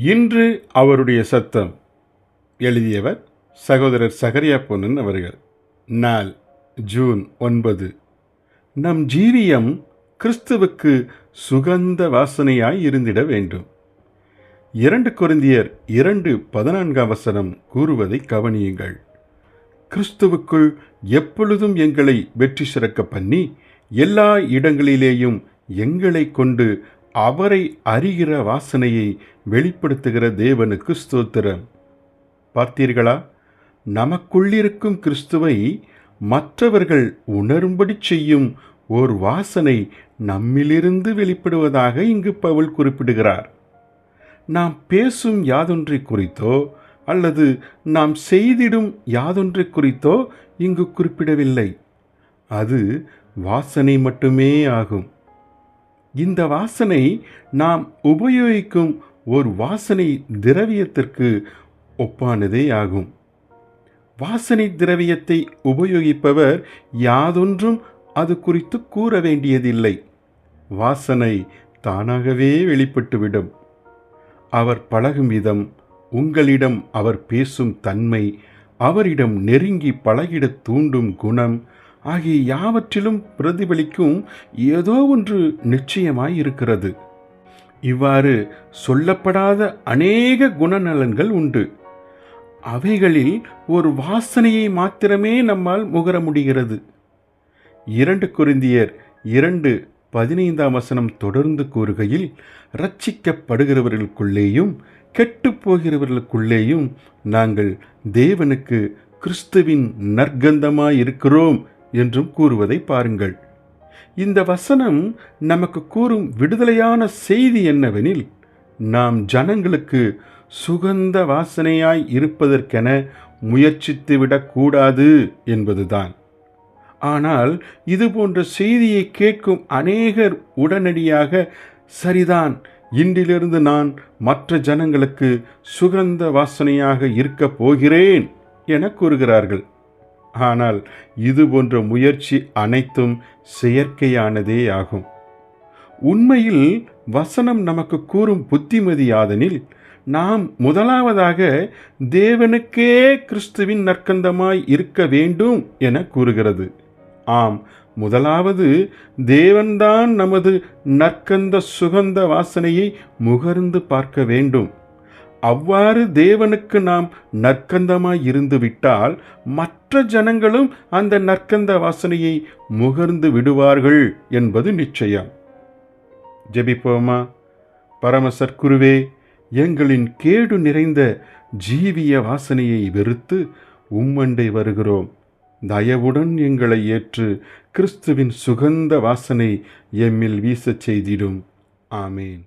இன்று அவருடைய சத்தம். எழுதியவர் சகோதரர் சகரியா பொன்னன் அவர்கள். நாள் ஜூன் 9. நம் ஜீவியம் கிறிஸ்துவுக்கு சுகந்த வாசனையாய் இருந்திட வேண்டும். 2 கொரிந்தியர் 2:14 கூறுவதை கவனியுங்கள். கிறிஸ்துவுக்குள் எப்பொழுதும் எங்களை வெற்றி சிறக்க பண்ணி எல்லா இடங்களிலேயும் எங்களை கொண்டு அவரை அறிகிற வாசனையை வெளிப்படுத்துகிற தேவனுக்கு ஸ்தோத்திரம். பார்த்தீர்களா? நமக்குள்ளிருக்கும் கிறிஸ்துவை மற்றவர்கள் உணரும்படி செய்யும் ஓர் வாசனை நம்மிலிருந்து வெளிப்படுவதாக இங்கு பவுல் குறிப்பிடுகிறார். நாம் பேசும் யாதொன்றை குறித்தோ அல்லது நாம் செய்திடும் யாதொன்றை குறித்தோ இங்கு குறிப்பிடவில்லை. அது வாசனை மட்டுமே ஆகும். இந்த வாசனை நாம் உபயோகிக்கும் ஒரு வாசனை திரவியத்திற்கு ஒப்பானதே ஆகும். வாசனை திரவியத்தை உபயோகிப்பவர் யாதொன்றும் அது குறித்து கூற வேண்டியதில்லை. வாசனை தானாகவே வெளிப்பட்டுவிடும். அவர் பழகும் விதம், உங்களிடம் அவர் பேசும் தன்மை, அவரிடம் நெருங்கி பழகிடத் தூண்டும் குணம் ஆகிய யாவற்றிலும் பிரதிபலிக்கும் ஏதோ ஒன்று நிச்சயமாய் இருக்கிறது. இவ்வாறு சொல்லப்படாத அநேக குணநலன்கள் உண்டு. அவைகளில் ஒரு வாசனையை மாத்திரமே நம்மால் முகர முடிகிறது. 2 கொரிந்தியர் 2:15 தொடர்ந்து கூறுகையில், இரட்சிக்கப்படுகிறவர்களுக்குள்ளேயும் கெட்டுப்போகிறவர்களுக்குள்ளேயும் நாங்கள் தேவனுக்கு கிறிஸ்துவின் நற்கந்தமாயிருக்கிறோம் என்றும் கூறுவதை பாருங்கள். இந்த வசனம் நமக்கு கூறும் விடுதலையான செய்தி என்னவெனில், நாம் ஜனங்களுக்கு சுகந்த வாசனையாய் இருப்பதற்கென முயற்சித்துவிடக்கூடாது என்பதுதான். ஆனால் இது போன்ற செய்தியை கேட்கும் அநேகர் உடனடியாக, சரிதான், இன்றிலிருந்து நான் மற்ற ஜனங்களுக்கு சுகந்த வாசனையாக இருக்கப் போகிறேன் என கூறுகிறார்கள். ஆனால் இது போன்ற முயற்சி அனைத்தும் செயற்கையானதே ஆகும். உண்மையில் வசனம் நமக்கு கூறும் புத்திமதியாதனில், நாம் முதலாவதாக தேவனுக்கே கிறிஸ்துவின் நற்கந்தமாய் இருக்க வேண்டும் என கூறுகிறது. ஆம், முதலாவது தேவன்தான் நமது நற்கந்த சுகந்த வாசனையை முகர்ந்து பார்க்க வேண்டும். அவ்வாறு தேவனுக்கு நாம் நற்கந்தமாய் இருந்துவிட்டால் மற்ற ஜனங்களும் அந்த நற்கந்த வாசனையை முகர்ந்து விடுவார்கள் என்பது நிச்சயம். ஜெபிப்போமா? பரமசற்குருவே, எங்களின் கேடு நிறைந்த ஜீவிய வாசனையை வெறுத்து உம்மண்டை வருகிறோம். தயவுடன் எங்களை ஏற்று கிறிஸ்துவின் சுகந்த வாசனை எம்மில் வீசச் செய்திடும். ஆமேன்.